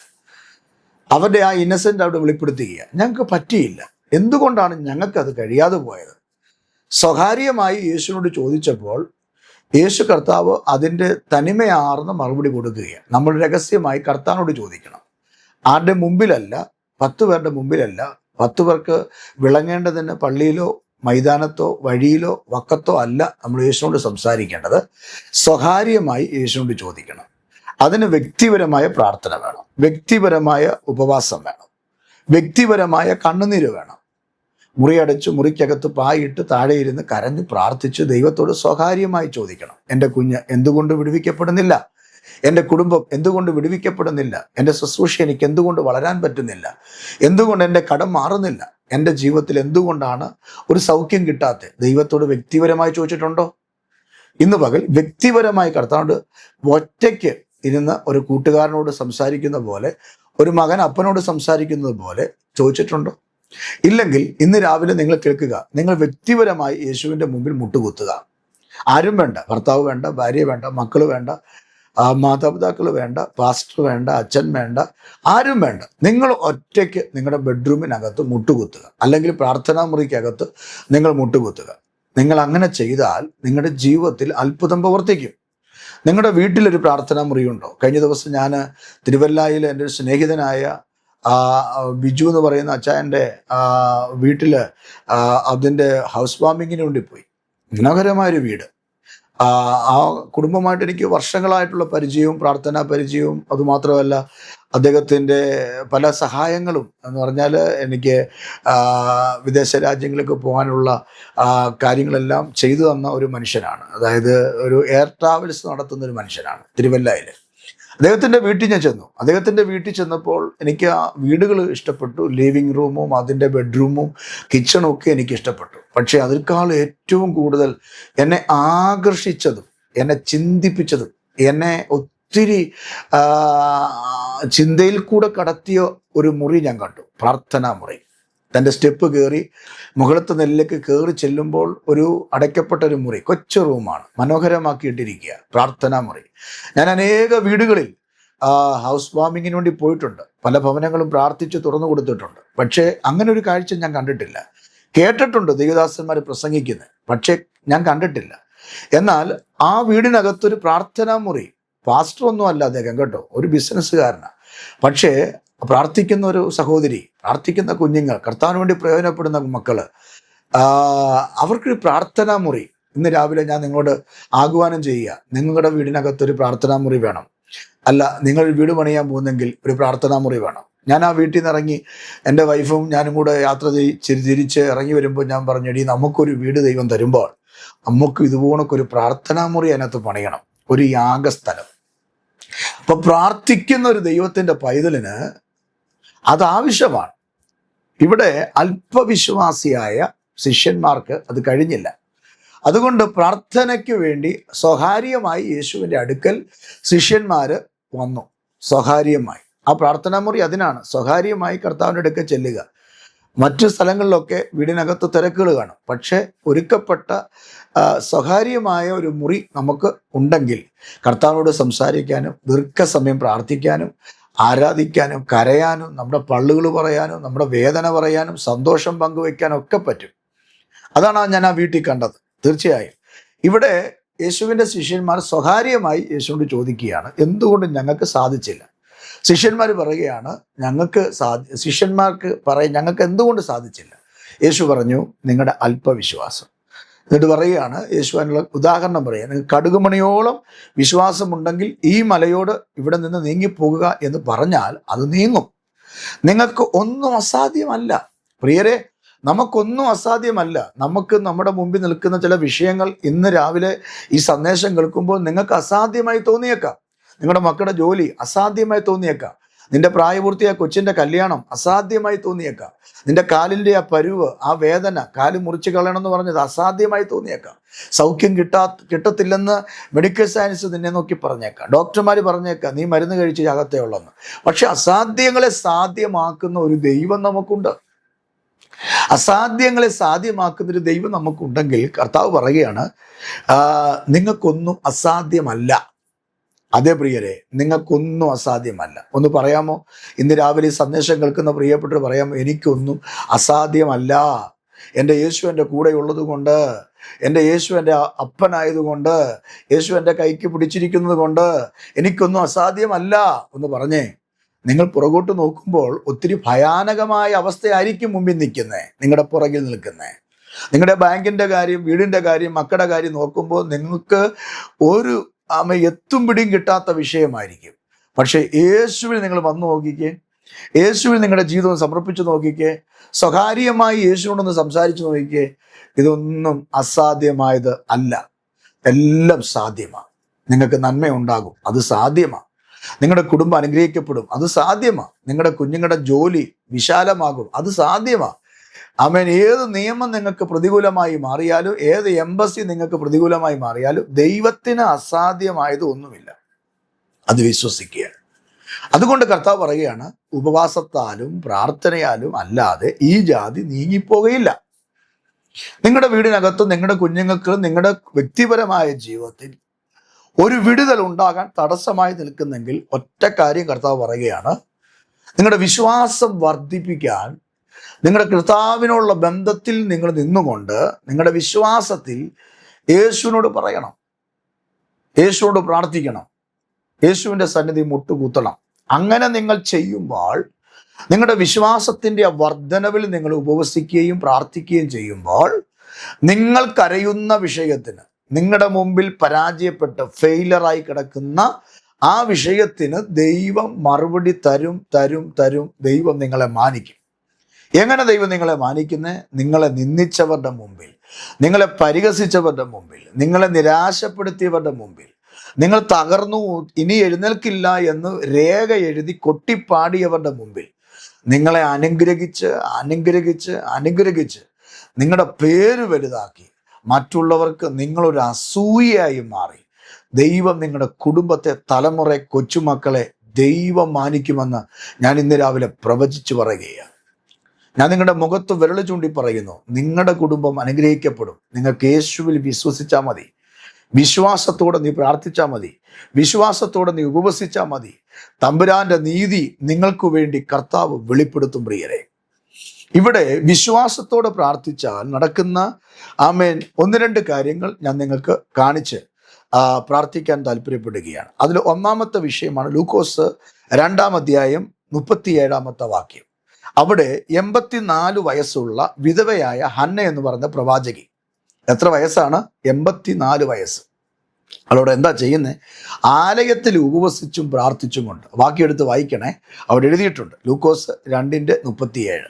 അവരുടെ ആ ഇന്നസെൻ്റ് അവിടെ വെളിപ്പെടുത്തുക, ഞങ്ങൾക്ക് പറ്റിയില്ല. എന്തുകൊണ്ടാണ് ഞങ്ങൾക്കത് കഴിയാതെ പോയത്? സ്വകാര്യമായി യേശുവിനോട് ചോദിച്ചപ്പോൾ യേശു കർത്താവ് അതിൻ്റെ തനിമയാർന്ന മറുപടി കൊടുക്കുകയാണ്. നമ്മൾ രഹസ്യമായി കർത്താവിനോട് ചോദിക്കണം. ആരുടെ മുമ്പിലല്ല, 10 പേരുടെ മുമ്പിലല്ല. 10 പേർക്ക് വിളങ്ങേണ്ടതിന് പള്ളിയിലോ മൈതാനത്തോ വഴിയിലോ വക്കത്തോ അല്ല നമ്മൾ യേശുവിനോട് സംസാരിക്കേണ്ടത്. സ്വകാര്യമായി യേശുവിനോട് ചോദിക്കണം. അതിന് വ്യക്തിപരമായ പ്രാർത്ഥന വേണം, വ്യക്തിപരമായ ഉപവാസം വേണം, വ്യക്തിപരമായ കണ്ണുനീര് വേണം. മുറിയടച്ച് മുറിക്കകത്ത് പായിട്ട് താഴെ ഇരുന്ന് കരഞ്ഞ് പ്രാർത്ഥിച്ച് ദൈവത്തോട് സ്വകാര്യമായി ചോദിക്കണം. എൻ്റെ കുഞ്ഞ് എന്തുകൊണ്ട് വിടുവിക്കപ്പെടുന്നില്ല? എൻ്റെ കുടുംബം എന്തുകൊണ്ട് വിടുവിക്കപ്പെടുന്നില്ല? എൻ്റെ ശുശ്രൂഷ എനിക്ക് എന്തുകൊണ്ട് വളരാൻ പറ്റുന്നില്ല? എന്തുകൊണ്ട് എൻ്റെ കടം മാറുന്നില്ല? എൻ്റെ ജീവിതത്തിൽ എന്തുകൊണ്ടാണ് ഒരു സൗഖ്യം കിട്ടാത്തത്? ദൈവത്തോട് വ്യക്തിപരമായി ചോദിച്ചിട്ടുണ്ടോ? ഇന്ന് പകൽ വ്യക്തിപരമായി കർത്താവിനോട് ഒറ്റയ്ക്ക് ഇരുന്ന് ഒരു കൂട്ടുകാരനോട് സംസാരിക്കുന്ന പോലെ, ഒരു മകൻ അപ്പനോട് സംസാരിക്കുന്നത് പോലെ ചോദിച്ചിട്ടുണ്ടോ? ഇല്ലെങ്കിൽ ഇന്ന് രാവിലെ നിങ്ങൾ കേൾക്കുക, നിങ്ങൾ വ്യക്തിപരമായി യേശുവിൻ്റെ മുമ്പിൽ മുട്ടുകുത്തുക. ആരും വേണ്ട, ഭർത്താവ് വേണ്ട, ഭാര്യ വേണ്ട, മക്കൾ വേണ്ട, മാതാപിതാക്കൾ വേണ്ട, പാസ്റ്റർ വേണ്ട, അച്ഛൻ വേണ്ട, ആരും വേണ്ട. നിങ്ങൾ ഒറ്റയ്ക്ക് നിങ്ങളുടെ ബെഡ്റൂമിനകത്ത് മുട്ടുകുത്തുക, അല്ലെങ്കിൽ പ്രാർത്ഥനാ മുറിക്കകത്ത് നിങ്ങൾ മുട്ടുകുത്തുക. നിങ്ങൾ അങ്ങനെ ചെയ്താൽ നിങ്ങളുടെ ജീവിതത്തിൽ അത്ഭുതം പ്രവർത്തിക്കും. നിങ്ങളുടെ വീട്ടിലൊരു പ്രാർത്ഥനാ മുറിയുണ്ടോ? കഴിഞ്ഞ ദിവസം ഞാൻ തിരുവല്ലായിൽ എൻ്റെ ഒരു സ്നേഹിതനായ ബിജു എന്ന് പറയുന്ന അച്ചായൻ്റെ വീട്ടിൽ അതിൻ്റെ ഹൗസ് വാമിങ്ങിന് വേണ്ടി പോയി. മനോഹരമായൊരു വീട്. ആ കുടുംബമായിട്ട് എനിക്ക് വർഷങ്ങളായിട്ടുള്ള പരിചയവും പ്രാർത്ഥനാ പരിചയവും, അതുമാത്രമല്ല അദ്ദേഹത്തിൻ്റെ പല സഹായങ്ങളും എന്ന് പറഞ്ഞാൽ എനിക്ക് വിദേശ രാജ്യങ്ങളിലേക്ക് പോകാനുള്ള കാര്യങ്ങളെല്ലാം ചെയ്തു തന്ന ഒരു മനുഷ്യനാണ്. അതായത് ഒരു എയർ ട്രാവൽസ് നടത്തുന്ന ഒരു മനുഷ്യനാണ് തിരുവല്ലയിൽ. അദ്ദേഹത്തിൻ്റെ വീട്ടിൽ ഞാൻ ചെന്നു. അദ്ദേഹത്തിൻ്റെ വീട്ടിൽ ചെന്നപ്പോൾ എനിക്ക് ആ വീടുകൾ ഇഷ്ടപ്പെട്ടു. ലിവിങ് റൂമും അതിൻ്റെ ബെഡ്റൂമും കിച്ചണും ഒക്കെ എനിക്ക് ഇഷ്ടപ്പെട്ടു. പക്ഷേ അതിനേക്കാൾ ഏറ്റവും കൂടുതൽ എന്നെ ആകർഷിച്ചതും എന്നെ ചിന്തിപ്പിച്ചതും എന്നെ ഒത്തിരി ചിന്തയിൽ കൂടെ കടത്തിയ ഒരു മുറി ഞാൻ കണ്ടു. പ്രാർത്ഥനാ മുറി. തൻ്റെ സ്റ്റെപ്പ് കയറി മുകളത്തെ നെല്ലിലേക്ക് കയറി ചെല്ലുമ്പോൾ ഒരു അടയ്ക്കപ്പെട്ട ഒരു മുറി, കൊച്ചു റൂമാണ്, മനോഹരമാക്കിയിട്ടിരിക്കുക, പ്രാർത്ഥനാ മുറി. ഞാൻ അനേക വീടുകളിൽ ഹൗസ് വാമിങ്ങിന് വേണ്ടി പോയിട്ടുണ്ട്. പല ഭവനങ്ങളും പ്രാർത്ഥിച്ച് തുറന്നു കൊടുത്തിട്ടുണ്ട്. പക്ഷേ അങ്ങനെ ഒരു കാഴ്ച ഞാൻ കണ്ടിട്ടില്ല. കേട്ടിട്ടുണ്ട് ദൈവദാസന്മാർ പ്രസംഗിക്കുന്നത്, പക്ഷേ ഞാൻ കണ്ടിട്ടില്ല. എന്നാൽ ആ വീടിനകത്തൊരു പ്രാർത്ഥനാ മുറി, പാസ്റ്ററൊന്നും അല്ല അദ്ദേഹം കേട്ടോ, ഒരു ബിസിനസ്സുകാരനാണ്. പക്ഷേ പ്രാർത്ഥിക്കുന്ന ഒരു സഹോദരി, പ്രാർത്ഥിക്കുന്ന കുഞ്ഞുങ്ങൾ, കർത്താവിന് വേണ്ടി പ്രയോജനപ്പെടുന്ന മക്കള്, അവർക്കൊരു പ്രാർത്ഥനാ മുറി. ഇന്ന് രാവിലെ ഞാൻ നിങ്ങളോട് ആഹ്വാനം ചെയ്യുക, നിങ്ങളുടെ വീടിനകത്തൊരു പ്രാർത്ഥനാ മുറി വേണം. അല്ല, നിങ്ങൾ വീട് പണിയാൻ പോകുന്നെങ്കിൽ ഒരു പ്രാർത്ഥനാ മുറി വേണം. ഞാൻ ആ വീട്ടിൽ നിന്ന് ഇറങ്ങി, എൻ്റെ വൈഫും ഞാനും കൂടെ യാത്ര തിരിച്ച് ഇറങ്ങി വരുമ്പോൾ ഞാൻ പറഞ്ഞു, എടീ, നമുക്കൊരു വീട് ദൈവം തരുമ്പോൾ നമുക്ക് ഇതുപോലൊരു പ്രാർത്ഥനാ മുറി അതിനകത്ത് പണിയണം, ഒരു യാഗസ്ഥലം. അപ്പൊ പ്രാർത്ഥിക്കുന്ന ഒരു ദൈവത്തിൻ്റെ പൈതലിന് അത് ആവശ്യമാണ്. ഇവിടെ അല്പവിശ്വാസിയായ ശിഷ്യന്മാർക്ക് അത് കഴിഞ്ഞില്ല. അതുകൊണ്ട് പ്രാർത്ഥനയ്ക്ക് വേണ്ടി സ്വകാര്യമായി യേശുവിൻ്റെ അടുക്കൽ ശിഷ്യന്മാർ വന്നു. സ്വകാര്യമായി ആ പ്രാർത്ഥനാ മുറി അതിനാണ്, സ്വകാര്യമായി കർത്താവിൻ്റെ അടുക്കൽ ചെല്ലുക. മറ്റു സ്ഥലങ്ങളിലൊക്കെ വീടിനകത്ത് തിരക്കുകൾ കാണും. പക്ഷേ ഒരുക്കപ്പെട്ട സ്വകാര്യമായ ഒരു മുറി നമുക്ക് ഉണ്ടെങ്കിൽ കർത്താവിനോട് സംസാരിക്കാനും ദീർഘസമയം പ്രാർത്ഥിക്കാനും ആരാധിക്കാനും കരയാനും നമ്മുടെ പള്ളുകൾ പറയാനും നമ്മുടെ വേദന പറയാനും സന്തോഷം പങ്കുവയ്ക്കാനും ഒക്കെ പറ്റും. അതാണ് ഞാൻ ആ വീട്ടിൽ കണ്ടത്. തീർച്ചയായും ഇവിടെ യേശുവിൻ്റെ ശിഷ്യന്മാർ സ്വകാര്യമായി യേശുവിനോട് ചോദിക്കുകയാണ്, എന്തുകൊണ്ട് ഞങ്ങൾക്ക് സാധിച്ചില്ല? ശിഷ്യന്മാർ പറയുകയാണ്, ഞങ്ങൾക്ക് എന്തുകൊണ്ട് സാധിച്ചില്ല? യേശു പറഞ്ഞു, നിങ്ങളുടെ അല്പവിശ്വാസം. എന്നിട്ട് പറയുകയാണ്, യേശു അതിനുള്ള ഉദാഹരണം പറയുക, നിങ്ങൾക്ക് കടുകുമണിയോളം വിശ്വാസമുണ്ടെങ്കിൽ ഈ മലയോട് ഇവിടെ നിന്ന് നീങ്ങിപ്പോകുക എന്ന് പറഞ്ഞാൽ അത് നീങ്ങും. നിങ്ങൾക്ക് ഒന്നും അസാധ്യമല്ല. പ്രിയരെ, നമുക്കൊന്നും അസാധ്യമല്ല. നമുക്ക് നമ്മുടെ മുമ്പിൽ നിൽക്കുന്ന ചില വിഷയങ്ങൾ ഇന്ന് രാവിലെ ഈ സന്ദേശം കേൾക്കുമ്പോൾ നിങ്ങൾക്ക് അസാധ്യമായി തോന്നിയേക്കാം. നിങ്ങളുടെ മക്കളുടെ ജോലി അസാധ്യമായി തോന്നിയേക്കാം. നിന്റെ പ്രായപൂർത്തിയായ കൊച്ചിൻ്റെ കല്യാണം അസാധ്യമായി തോന്നിയേക്കാം. നിന്റെ കാലിൻ്റെ ആ പരുവ്, ആ വേദന, കാല് മുറിച്ച് കളയണമെന്ന് പറഞ്ഞത് അസാധ്യമായി തോന്നിയേക്കാം. സൗഖ്യം കിട്ടത്തില്ലെന്ന് മെഡിക്കൽ സയൻസ് നിന്നെ നോക്കി പറഞ്ഞേക്കാം. ഡോക്ടർമാർ പറഞ്ഞേക്കാം നീ മരുന്ന് കഴിച്ച് അകത്തേ ഉള്ളെന്ന്. പക്ഷെ അസാധ്യങ്ങളെ സാധ്യമാക്കുന്ന ഒരു ദൈവം നമുക്കുണ്ട്. അസാധ്യങ്ങളെ സാധ്യമാക്കുന്ന ഒരു ദൈവം നമുക്കുണ്ടെങ്കിൽ കർത്താവ് പറയുകയാണ്, നിങ്ങൾക്കൊന്നും അസാധ്യമല്ല. അതേ പ്രിയരെ, നിങ്ങൾക്കൊന്നും അസാധ്യമല്ല. ഒന്ന് പറയാമോ? ഇന്ന് രാവിലെ ഈ സന്ദേശം കേൾക്കുന്ന പ്രിയപ്പെട്ടവർ പറയാമോ, എനിക്കൊന്നും അസാധ്യമല്ല. എൻ്റെ യേശു എൻ്റെ കൂടെ ഉള്ളത് കൊണ്ട്, എൻ്റെ യേശു എൻ്റെ അപ്പനായതുകൊണ്ട്, യേശു എൻ്റെ കൈക്ക് പിടിച്ചിരിക്കുന്നത് കൊണ്ട് എനിക്കൊന്നും അസാധ്യമല്ല എന്ന് പറഞ്ഞേ. നിങ്ങൾ പുറകോട്ട് നോക്കുമ്പോൾ ഒത്തിരി ഭയാനകമായ അവസ്ഥയായിരിക്കും മുമ്പിൽ നിൽക്കുന്നത്, നിങ്ങളുടെ പുറകിൽ നിൽക്കുന്നത്. നിങ്ങളുടെ ബാങ്കിൻ്റെ കാര്യം, വീടിൻ്റെ കാര്യം, മക്കളുടെ കാര്യം നോക്കുമ്പോൾ നിങ്ങൾക്ക് ഒരു എത്തും പിടിയും കിട്ടാത്ത വിഷയമായിരിക്കും. പക്ഷേ യേശുവിൽ നിങ്ങൾ വന്നു നോക്കിക്കേ, യേശുവിൽ നിങ്ങളുടെ ജീവിതം സമർപ്പിച്ചു നോക്കിക്കേ, സ്വകാര്യമായി യേശുവിനോടൊന്ന് സംസാരിച്ചു നോക്കിക്കേ. ഇതൊന്നും അസാധ്യമായത് അല്ല, എല്ലാം സാധ്യമാണ്. നിങ്ങൾക്ക് നന്മയുണ്ടാകും, അത് സാധ്യമാണ്. നിങ്ങളുടെ കുടുംബം അനുഗ്രഹിക്കപ്പെടും, അത് സാധ്യമാണ്. നിങ്ങളുടെ കുഞ്ഞുങ്ങളുടെ ജോലി വിശാലമാകും, അത് സാധ്യമാണ്. ആമേൻ. ഏത് നിയമം നിങ്ങൾക്ക് പ്രതികൂലമായി മാറിയാലും, ഏത് എംബസി നിങ്ങൾക്ക് പ്രതികൂലമായി മാറിയാലും ദൈവത്തിന് അസാധ്യമായത് ഒന്നുമില്ല. അത് വിശ്വസിക്കുക. അതുകൊണ്ട് കർത്താവ് പറയുകയാണ്, ഉപവാസത്താലും പ്രാർത്ഥനയാലും അല്ലാതെ ഈ ജാതി നീങ്ങിപ്പോകയില്ല. നിങ്ങളുടെ വീടിനകത്ത് നിങ്ങളുടെ കുഞ്ഞുങ്ങൾക്ക് നിങ്ങളുടെ വ്യക്തിപരമായ ജീവിതത്തിൽ ഒരു വിടുതൽ ഉണ്ടാകാൻ തടസ്സമായി നിൽക്കുന്നെങ്കിൽ ഒറ്റ കാര്യം കർത്താവ് പറയുകയാണ്, നിങ്ങളുടെ വിശ്വാസം വർദ്ധിപ്പിക്കാൻ നിങ്ങളുടെ കർത്താവിനുള്ള ബന്ധത്തിൽ നിങ്ങൾ നിന്നുകൊണ്ട് നിങ്ങളുടെ വിശ്വാസത്തിൽ യേശുവിനോട് പറയണം, യേശുവിനോട് പ്രാർത്ഥിക്കണം, യേശുവിൻ്റെ സന്നിധി മുട്ടുകുത്തണം. അങ്ങനെ നിങ്ങൾ ചെയ്യുമ്പോൾ നിങ്ങളുടെ വിശ്വാസത്തിൻ്റെ ആ വർധനവിൽ നിങ്ങൾ ഉപവസിക്കുകയും പ്രാർത്ഥിക്കുകയും ചെയ്യുമ്പോൾ നിങ്ങൾ കരയുന്ന വിഷയത്തിന്, നിങ്ങളുടെ മുമ്പിൽ പരാജയപ്പെട്ട് ഫെയിലറായി കിടക്കുന്ന ആ വിഷയത്തിന് ദൈവം മറുപടി തരും. ദൈവം നിങ്ങളെ മാനിക്കും. എങ്ങനെ ദൈവം നിങ്ങളെ മാനിക്കുന്നത്? നിങ്ങളെ നിന്ദിച്ചവരുടെ മുമ്പിൽ, നിങ്ങളെ പരിഹസിച്ചവരുടെ മുമ്പിൽ, നിങ്ങളെ നിരാശപ്പെടുത്തിയവരുടെ മുമ്പിൽ, നിങ്ങൾ തകർന്നു ഇനി എഴുന്നേൽക്കില്ല എന്ന് രേഖ എഴുതി കൊട്ടിപ്പാടിയവരുടെ മുമ്പിൽ നിങ്ങളെ അനുഗ്രഹിച്ച് നിങ്ങളുടെ പേര് വലുതാക്കി മറ്റുള്ളവർക്ക് നിങ്ങളൊരു അസൂയയായി മാറി ദൈവം നിങ്ങളുടെ കുടുംബത്തെ, തലമുറ, കൊച്ചുമക്കളെ ദൈവം മാനിക്കുമെന്ന് ഞാൻ ഇന്ന് രാവിലെ പ്രവചിച്ചു പറയുകയാണ്. ഞാൻ നിങ്ങളുടെ മുഖത്ത് വിരൽ ചൂണ്ടി പറയുന്നു, നിങ്ങളുടെ കുടുംബം അനുഗ്രഹിക്കപ്പെടും. നിങ്ങൾക്ക് യേശുവിൽ വിശ്വസിച്ചാൽ മതി, വിശ്വാസത്തോടെ നീ പ്രാർത്ഥിച്ചാൽ മതി, വിശ്വാസത്തോടെ നീ ഉപവസിച്ചാൽ മതി. തമ്പുരാന്റെ നീതി നിങ്ങൾക്ക് വേണ്ടി കർത്താവ് വെളിപ്പെടുത്തും. പ്രിയരെ, ഇവിടെ വിശ്വാസത്തോടെ പ്രാർത്ഥിച്ചാൽ നടക്കുന്ന ആമേൻ 1-2 കാര്യങ്ങൾ ഞാൻ നിങ്ങൾക്ക് കാണിച്ച് പ്രാർത്ഥിക്കാൻ താല്പര്യപ്പെടുകയാണ്. അതിൽ ഒന്നാമത്തെ വിഷയമാണ് ലൂക്കോസ് 2-ാം അധ്യായം 37-ാമത്തെ വാക്യം. അവിടെ 84 വയസ്സുള്ള വിധവയായ ഹന്ന എന്ന് പറഞ്ഞ പ്രവാചകി. എത്ര വയസ്സാണ്? 84 വയസ്സ്. അവളോട് എന്താ ചെയ്യുന്നത്? ആലയത്തിൽ ഉപവസിച്ചും പ്രാർത്ഥിച്ചും കൊണ്ട്. വാക്യെടുത്ത് വായിക്കണേ, അവിടെ എഴുതിയിട്ടുണ്ട്. ലൂക്കോസ് 2:37.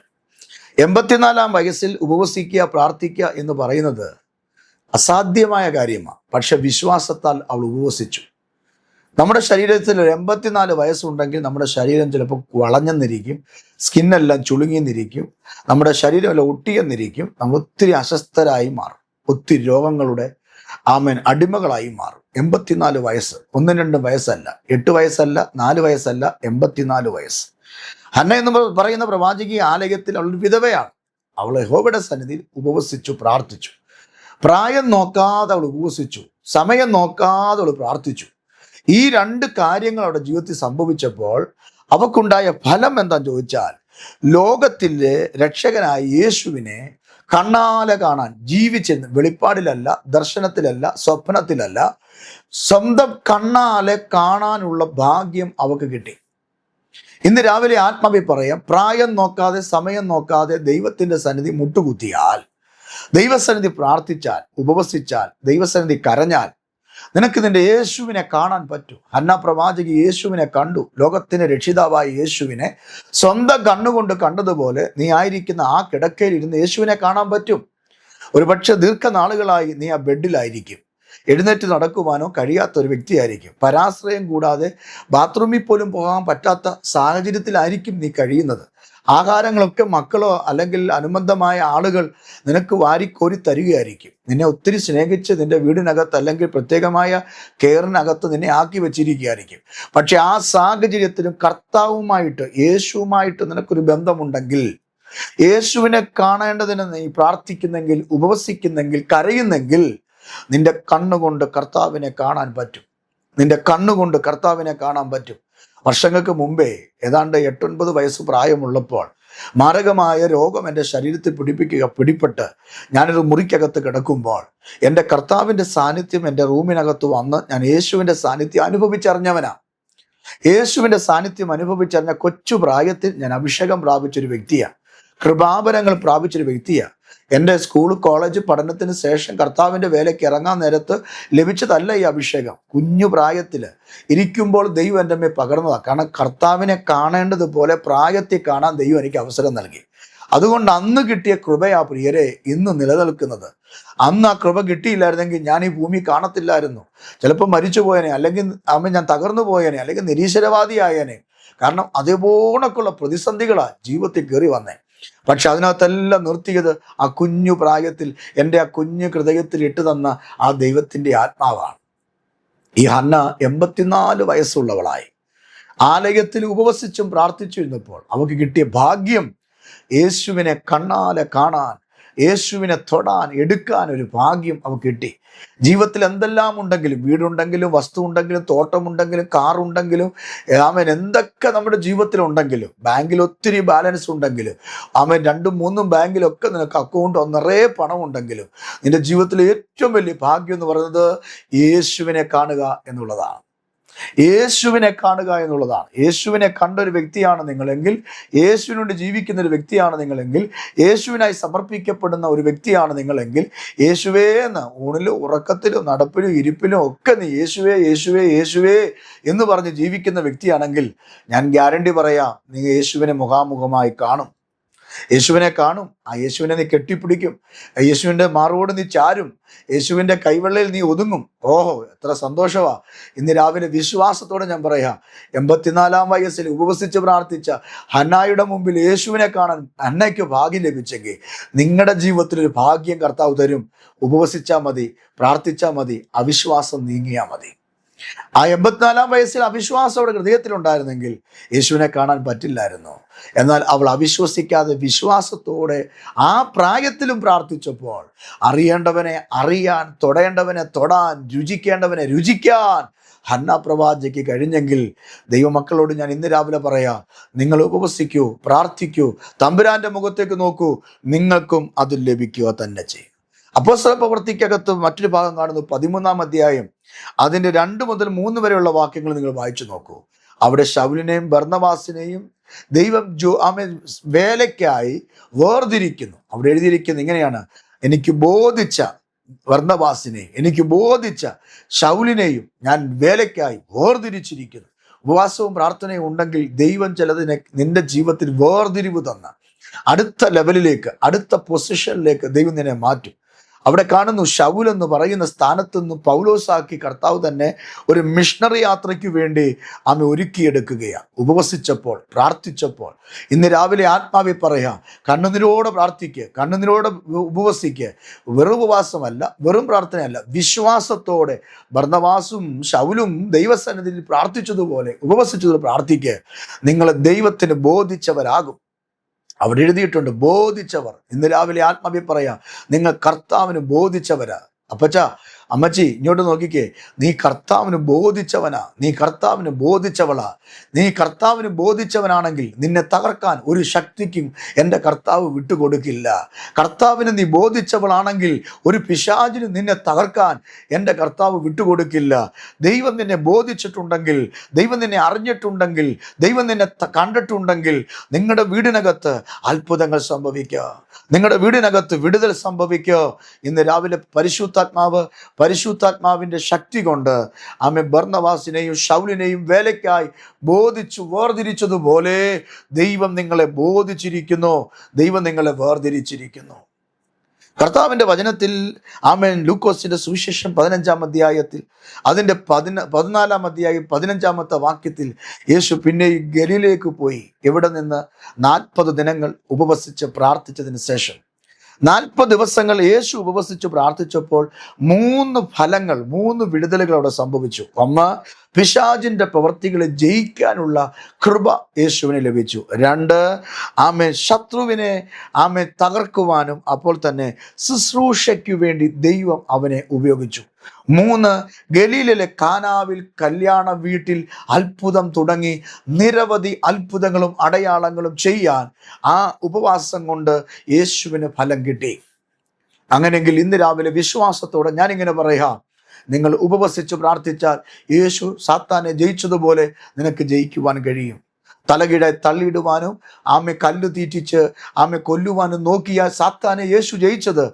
84-ാം വയസ്സിൽ ഉപവസിക്കുക, പ്രാർത്ഥിക്കുക എന്ന് പറയുന്നത് അസാധ്യമായ കാര്യമാണ്. പക്ഷെ വിശ്വാസത്താൽ അവൾ ഉപവസിച്ചു. നമ്മുടെ ശരീരത്തിൽ 84 വയസ്സുണ്ടെങ്കിൽ നമ്മുടെ ശരീരം ചിലപ്പോൾ വളഞ്ഞെന്നിരിക്കും, സ്കിന്നെല്ലാം ചുളുങ്ങിയെന്നിരിക്കും, നമ്മുടെ ശരീരം എല്ലാം ഒട്ടിയെന്നിരിക്കും. നമ്മൾ ഒത്തിരി അസ്വസ്ഥരായി മാറും, ഒത്തിരി രോഗങ്ങളുടെ അടിമകളായി മാറും. 84 വയസ്സ്, 1-2 വയസ്സല്ല, 8 വയസ്സല്ല, 4 വയസ്സല്ല, 84 വയസ്സ്. ഹന്ന എന്ന് പറയുന്ന പ്രവാചകി ആലയത്തിൽ അവൾ വിധവയാണ്. അവൾ യഹോവയുടെ സന്നിധിയിൽ ഉപവസിച്ചു, പ്രാർത്ഥിച്ചു. പ്രായം നോക്കാതെ അവൾ ഉപവസിച്ചു, സമയം നോക്കാതെ അവൾ പ്രാർത്ഥിച്ചു. ഈ 2 കാര്യങ്ങൾ അവരുടെ ജീവിതത്തിൽ സംഭവിച്ചപ്പോൾ അവക്കുണ്ടായ ഫലം എന്താണെന്ന് ചോദിച്ചാൽ, ലോകത്തിലെ രക്ഷകനായ യേശുവിനെ കണ്ണാലെ കാണാൻ, ജീവിച്ചെന്ന്, വെളിപ്പാടിലല്ല, ദർശനത്തിലല്ല, സ്വപ്നത്തിലല്ല, സ്വന്തം കണ്ണാലെ കാണാനുള്ള ഭാഗ്യം അവക്ക് കിട്ടി. ഇന്ന് രാവിലെ ആത്മാവി പറയാം, പ്രായം നോക്കാതെ, സമയം നോക്കാതെ ദൈവത്തിന്റെ സന്നിധി മുട്ടുകുത്തിയാൽ, ദൈവസന്നിധി പ്രാർത്ഥിച്ചാൽ, ഉപവസിച്ചാൽ, ദൈവസന്നിധി കരഞ്ഞാൽ നിനക്ക് നിന്റെ യേശുവിനെ കാണാൻ പറ്റൂ. ഹന്ന പ്രവാചകി യേശുവിനെ കണ്ടു. ലോകത്തിന് രക്ഷിതാവായ യേശുവിനെ സ്വന്തം കണ്ണുകൊണ്ട് കണ്ടതുപോലെ നീ ആയിരിക്കുന്ന ആ കിടക്കയിൽ ഇരുന്ന് യേശുവിനെ കാണാൻ പറ്റും. ഒരുപക്ഷെ ദീർഘനാളുകളായി നീ ആ ബെഡിലായിരിക്കും. എഴുന്നേറ്റ് നടക്കുവാനോ കഴിയാത്ത ഒരു വ്യക്തിയായിരിക്കും. പരാശ്രയം കൂടാതെ ബാത്റൂമിൽ പോലും പോകാൻ പറ്റാത്ത സാഹചര്യത്തിലായിരിക്കും നീ കഴിയുന്നത്. ആഹാരങ്ങളൊക്കെ മക്കളോ അല്ലെങ്കിൽ അനുബന്ധമായ ആളുകൾ നിനക്ക് വാരിക്കോരി തരികയായിരിക്കും. നിന്നെ ഒത്തിരി സ്നേഹിച്ച് നിന്റെ വീടിനകത്ത് അല്ലെങ്കിൽ പ്രത്യേകമായ കെയറിനകത്ത് നിന്നെ ആക്കി വെച്ചിരിക്കുകയായിരിക്കും. പക്ഷെ ആ സാഹചര്യത്തിലും കർത്താവുമായിട്ട്, യേശുവുമായിട്ട് നിനക്കൊരു ബന്ധമുണ്ടെങ്കിൽ, യേശുവിനെ കാണേണ്ടതിന് നീ പ്രാർത്ഥിക്കുന്നെങ്കിൽ, ഉപവസിക്കുന്നെങ്കിൽ, കരയുന്നെങ്കിൽ നിന്റെ കണ്ണുകൊണ്ട് കർത്താവിനെ കാണാൻ പറ്റും. നിന്റെ കണ്ണുകൊണ്ട് കർത്താവിനെ കാണാൻ പറ്റും. വർഷങ്ങൾക്ക് മുമ്പേ, ഏതാണ്ട് 8-9 വയസ്സ് പ്രായമുള്ളപ്പോൾ മാരകമായ രോഗം എൻ്റെ ശരീരത്തിൽ പിടിപെട്ട് ഞാനൊരു മുറിക്കകത്ത് കിടക്കുമ്പോൾ എൻ്റെ കർത്താവിൻ്റെ സാന്നിധ്യം എൻ്റെ റൂമിനകത്ത് വന്ന് ഞാൻ യേശുവിൻ്റെ സാന്നിധ്യം അനുഭവിച്ചറിഞ്ഞവനാ. യേശുവിൻ്റെ സാന്നിധ്യം അനുഭവിച്ചറിഞ്ഞ കൊച്ചു പ്രായത്തിൽ ഞാൻ അഭിഷേകം പ്രാപിച്ചൊരു വ്യക്തിയാണ്. കൃപാവരങ്ങൾ പ്രാപിച്ചൊരു വ്യക്തിയാണ്. എൻ്റെ സ്കൂൾ കോളേജ് പഠനത്തിന് ശേഷം കർത്താവിൻ്റെ വേലയ്ക്ക് ഇറങ്ങാൻ നേരത്ത് ലഭിച്ചതല്ല ഈ അഭിഷേകം. കുഞ്ഞു പ്രായത്തിൽ ഇരിക്കുമ്പോൾ ദൈവം എൻ്റെ മേൽ പകർന്നതാണ്. കാരണം കർത്താവിനെ കാണേണ്ടതുപോലെ പ്രായത്തിൽ കാണാൻ ദൈവം എനിക്ക് അവസരം നൽകി. അതുകൊണ്ട് അന്ന് കിട്ടിയ കൃപയാ പ്രിയരെ ഇന്ന് നിലനിൽക്കുന്നത്. അന്ന് ആ കൃപ കിട്ടിയില്ലായിരുന്നെങ്കിൽ ഞാൻ ഈ ഭൂമി കാണത്തില്ലായിരുന്നു. ചിലപ്പോൾ മരിച്ചു പോയനെ, അല്ലെങ്കിൽ ഞാൻ തകർന്നു പോയനെ, അല്ലെങ്കിൽ നിരീശ്വരവാദിയായനെ. കാരണം അതേപോണക്കുള്ള പ്രതിസന്ധികളാണ് ജീവിതത്തിൽ കയറി വന്നേ. പക്ഷെ അതിനകത്തെല്ലാം നിർത്തിയത് ആ കുഞ്ഞു പ്രായത്തിൽ എൻ്റെ ആ കുഞ്ഞു ഹൃദയത്തിൽ ഇട്ടു തന്ന ആ ദൈവത്തിൻ്റെ ആത്മാവാണ്. ഈ ഹന്ന 84 വയസ്സുള്ളവളായി ആലയത്തിൽ ഉപവസിച്ചും പ്രാർത്ഥിച്ചിരുന്നപ്പോൾ അവൾക്ക് കിട്ടിയ ഭാഗ്യം യേശുവിനെ കണ്ണാലെ കാണാൻ, യേശുവിനെ തൊടാൻ, എടുക്കാൻ ഒരു ഭാഗ്യം അവൾക്ക് കിട്ടി. ജീവിതത്തിൽ എന്തെല്ലാം ഉണ്ടെങ്കിലും, വീടുണ്ടെങ്കിലും, വസ്തു ഉണ്ടെങ്കിലും, തോട്ടമുണ്ടെങ്കിലും, കാറുണ്ടെങ്കിലും, എന്തൊക്കെ നമ്മുടെ ജീവിതത്തിലുണ്ടെങ്കിലും, ബാങ്കിൽ ഒത്തിരി ബാലൻസ് ഉണ്ടെങ്കിലും, 2-3 ബാങ്കിലൊക്കെ നിനക്ക് അക്കൗണ്ട് നിറയെ പണം ഉണ്ടെങ്കിലും, നിന്റെ ജീവിതത്തിലെ ഏറ്റവും വലിയ ഭാഗ്യം എന്ന് പറയുന്നത് യേശുവിനെ കാണുക എന്നുള്ളതാണ്. യേശുവിനെ കാണുക എന്നുള്ളതാണ്. യേശുവിനെ കണ്ട ഒരു വ്യക്തിയാണ് നിങ്ങളെങ്കിൽ, യേശുവിനോട് ജീവിക്കുന്ന ഒരു വ്യക്തിയാണ് നിങ്ങളെങ്കിൽ, യേശുവിനായി സമർപ്പിക്കപ്പെടുന്ന ഒരു വ്യക്തിയാണ് നിങ്ങളെങ്കിൽ, യേശുവേ എന്ന് ഊണിലും ഉറക്കത്തിലും നടപ്പിലും ഇരിപ്പിലും ഒക്കെ നീ യേശുവേ യേശുവേ യേശുവേ എന്ന് പറഞ്ഞ് ജീവിക്കുന്ന വ്യക്തിയാണെങ്കിൽ ഞാൻ ഗ്യാരണ്ടി പറയാം, നീ യേശുവിനെ മുഖാമുഖമായി കാണും. യേശുവിനെ കാണും. ആ യേശുവിനെ നീ കെട്ടിപ്പിടിക്കും. യേശുവിൻ്റെ മാറോട് നീ ചാരും. യേശുവിൻ്റെ കൈവെള്ളയിൽ നീ ഒതുങ്ങും. ഓഹോ, എത്ര സന്തോഷമാ! ഇന്ന് രാവിലെ വിശ്വാസത്തോടെ ഞാൻ പറയാം, 84 വയസ്സിൽ ഉപവസിച്ച് പ്രാർത്ഥിച്ച ഹന്നായുടെ മുമ്പിൽ യേശുവിനെ കാണാൻ ഹന്നയ്ക്ക് ഭാഗ്യം ലഭിച്ചെങ്കിൽ നിങ്ങളുടെ ജീവിതത്തിൽ ഒരു ഭാഗ്യം കർത്താവ് തരും. ഉപവസിച്ചാൽ മതി, പ്രാർത്ഥിച്ചാൽ മതി, അവിശ്വാസം നീങ്ങിയാൽ മതി. ആ 84 വയസ്സിൽ അവിശ്വാസം അവിടെ ഹൃദയത്തിലുണ്ടായിരുന്നെങ്കിൽ യേശുവിനെ കാണാൻ പറ്റില്ലായിരുന്നു. എന്നാൽ അവൾ അവിശ്വസിക്കാതെ വിശ്വാസത്തോടെ ആ പ്രായത്തിലും പ്രാർത്ഥിച്ചപ്പോൾ അറിയേണ്ടവനെ അറിയാൻ, തൊടേണ്ടവനെ തൊടാൻ, രുചിക്കേണ്ടവനെ രുചിക്കാൻ ഹന്ന പ്രവാചകയ്ക്ക് കഴിഞ്ഞെങ്കിൽ ദൈവമക്കളോട് ഞാൻ ഇന്ന് രാവിലെ പറയാം, നിങ്ങൾ ഉപവസിക്കൂ, പ്രാർത്ഥിക്കൂ, തമ്പുരാന്റെ മുഖത്തേക്ക് നോക്കൂ, നിങ്ങൾക്കും അത് ലഭിക്കുക തന്നെ ചെയ്യും. അപ്പോസ്തല പ്രവൃത്തിക്കകത്ത് മറ്റൊരു ഭാഗം കാണുന്നു, 13-ാം അധ്യായം അതിൻ്റെ 2 മുതൽ 3 വരെയുള്ള വാക്യങ്ങൾ നിങ്ങൾ വായിച്ചു നോക്കൂ. അവിടെ ശൗലിനെയും ബർന്നബാസിനെയും ദൈവം വേലയ്ക്കായി വേർതിരിക്കുന്നു. അവിടെ എഴുതിയിരിക്കുന്നത് ഇങ്ങനെയാണ്: എനിക്ക് ബോധിച്ച ബർന്നബാസിനെയും എനിക്ക് ബോധിച്ച ശൗലിനെയും ഞാൻ വേലയ്ക്കായി വേർതിരിച്ചിരിക്കുന്നു. ഉപവാസവും പ്രാർത്ഥനയും ഉണ്ടെങ്കിൽ ദൈവം ചിലതിനെ നിന്റെ ജീവിതത്തിൽ വേർതിരിവ് തന്ന അടുത്ത ലെവലിലേക്ക്, അടുത്ത പൊസിഷനിലേക്ക് ദൈവം നിന്നെ മാറ്റും. അവിടെ കാണുന്നു, ശൗൽ എന്ന് പറയുന്ന സ്ഥാനത്ത് നിന്ന് പൗലോസാക്കി കർത്താവ് തന്നെ ഒരു മിഷണറി യാത്രയ്ക്ക് വേണ്ടി ആമെ ഒരുക്കിയെടുക്കുകയാണ്. ഉപവസിച്ചപ്പോൾ, പ്രാർത്ഥിച്ചപ്പോൾ. ഇന്ന് രാവിലെ ആത്മാവി പറയാം, കണ്ണുനീരോടെ പ്രാർത്ഥിക്കുക, കണ്ണുനീരോടെ ഉപവസിക്കുക. വെറും ഉപവാസമല്ല, വെറും പ്രാർത്ഥനയല്ല, വിശ്വാസത്തോടെ ബർന്നബാസും ശൗലും ദൈവസന്നിധിയിൽ പ്രാർത്ഥിച്ചതുപോലെ ഉപവസിച്ചതുപോലെ പ്രാർത്ഥിക്കുക. നിങ്ങൾ ദൈവത്തിന് ബോധിച്ചവരാകും. അവിടെ എഴുതിയിട്ടുണ്ട്, ബോധിച്ചവർ. ഇന്ന് രാവിലെ ആത്മാവി പറയാം, നിങ്ങൾ കർത്താവിന് ബോധിച്ചവരാ. അപ്പച്ചാ, അമ്മച്ചി ഇങ്ങോട്ട് നോക്കിക്കേ, നീ കർത്താവിന് ബോധിച്ചവനാ, നീ കർത്താവിന് ബോധിച്ചവളാ. നീ കർത്താവിന് ബോധിച്ചവനാണെങ്കിൽ നിന്നെ തകർക്കാൻ ഒരു ശക്തിക്കും എൻ്റെ കർത്താവ് വിട്ടുകൊടുക്കില്ല. കർത്താവിന് നീ ബോധിച്ചവളാണെങ്കിൽ ഒരു പിശാചിന് നിന്നെ തകർക്കാൻ എൻ്റെ കർത്താവ് വിട്ടുകൊടുക്കില്ല. ദൈവം നിന്നെ ബോധിച്ചിട്ടുണ്ടെങ്കിൽ, ദൈവം നിന്നെ അറിഞ്ഞിട്ടുണ്ടെങ്കിൽ, ദൈവം നിന്നെ കണ്ടിട്ടുണ്ടെങ്കിൽ നിങ്ങളുടെ വീടിനകത്ത് അത്ഭുതങ്ങൾ സംഭവിക്കുക, നിങ്ങളുടെ വീടിനകത്ത് വിടുതൽ സംഭവിക്കുക. ഇന്ന് രാവിലെ പരിശുദ്ധാത്മാവിൻ്റെ ശക്തി കൊണ്ട് ആമേ ബർന്നബാസിനെയും ശൗലിനെയും വേലയ്ക്കായി ബോധിച്ചു വേർതിരിച്ചതുപോലെ ദൈവം നിങ്ങളെ ബോധിച്ചിരിക്കുന്നു, ദൈവം നിങ്ങളെ വേർതിരിച്ചിരിക്കുന്നു. കർത്താവിൻ്റെ വചനത്തിൽ ആമേൻ ലൂക്കോസിന്റെ സുവിശേഷം 15-ാം അധ്യായത്തിൽ അതിൻ്റെ 14-ാം അധ്യായം 15-ാമത്തെ വാക്യത്തിൽ യേശു പിന്നെ ഗലീലയിലേക്ക് പോയി. എവിടെ നിന്ന്? 40 ദിനങ്ങൾ ഉപവസിച്ച് പ്രാർത്ഥിച്ചതിന് ശേഷം 40 ദിവസങ്ങൾ യേശു ഉപവസിച്ച് പ്രാർത്ഥിച്ചപ്പോൾ 3 ഫലങ്ങൾ, 3 വിടുതലുകൾ അവിടെ സംഭവിച്ചു. ഒന്ന്, പിശാചിന്റെ പ്രവൃത്തികളെ ജയിക്കാനുള്ള കൃപ യേശുവിന് ലഭിച്ചു. 2, ശത്രുവിനെ തകർക്കുവാനും അപ്പോൾ തന്നെ ശുശ്രൂഷയ്ക്കു വേണ്ടി ദൈവം അവനെ ഉപയോഗിച്ചു. 3, ഗലീലയിലെ കാനാവിൽ കല്യാണ വീട്ടിൽ അത്ഭുതം തുടങ്ങി നിരവധി അത്ഭുതങ്ങളും അടയാളങ്ങളും ചെയ്യാൻ ആ ഉപവാസം കൊണ്ട് യേശുവിന് ഫലം കിട്ടി. അങ്ങനെയെങ്കിൽ ഇന്ന് രാവിലെ വിശ്വാസത്തോടെ ഞാനിങ്ങനെ പറയാം, നിങ്ങൾ ഉപവസിച്ച് പ്രാർത്ഥിച്ചാൽ യേശു സാത്താനെ ജയിച്ചതുപോലെ നിനക്ക് ജയിക്കുവാൻ കഴിയും. തലകീഴെ തള്ളിയിടുവാനും കല്ല് തീറ്റിച്ച് കൊല്ലുവാനും നോക്കിയ സാത്താനെ യേശു ജയിച്ചത്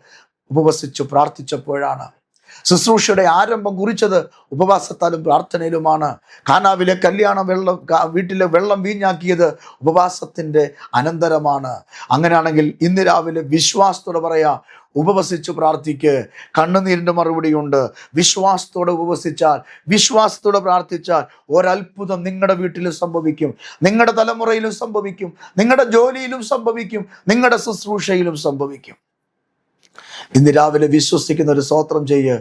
ഉപവസിച്ച് പ്രാർത്ഥിച്ചപ്പോഴാണ്. ശുശ്രൂഷയുടെ ആരംഭം കുറിച്ചത് ഉപവാസത്താലും പ്രാർത്ഥനയിലുമാണ്. കാനാവിലെ വീട്ടിലെ വെള്ളം വീഞ്ഞാക്കിയത് ഉപവാസത്തിൻ്റെ അനന്തരമാണ്. അങ്ങനെയാണെങ്കിൽ ഇന്ന് രാവിലെ വിശ്വാസത്തോടെ പറയാ, ഉപവസിച്ച് പ്രാർത്ഥിക്ക്, കണ്ണുനീരിൻ്റെ മറുപടിയുണ്ട്. വിശ്വാസത്തോടെ ഉപവസിച്ചാൽ, വിശ്വാസത്തോടെ പ്രാർത്ഥിച്ചാൽ ഒരത്ഭുതം നിങ്ങളുടെ വീട്ടിലും സംഭവിക്കും, നിങ്ങളുടെ തലമുറയിലും സംഭവിക്കും, നിങ്ങളുടെ ജോലിയിലും സംഭവിക്കും, നിങ്ങളുടെ ശുശ്രൂഷയിലും സംഭവിക്കും. ഇന്ന് രാവിലെ വിശ്വസിക്കുന്ന ഒരു സ്തോത്രം ചെയ്യ്,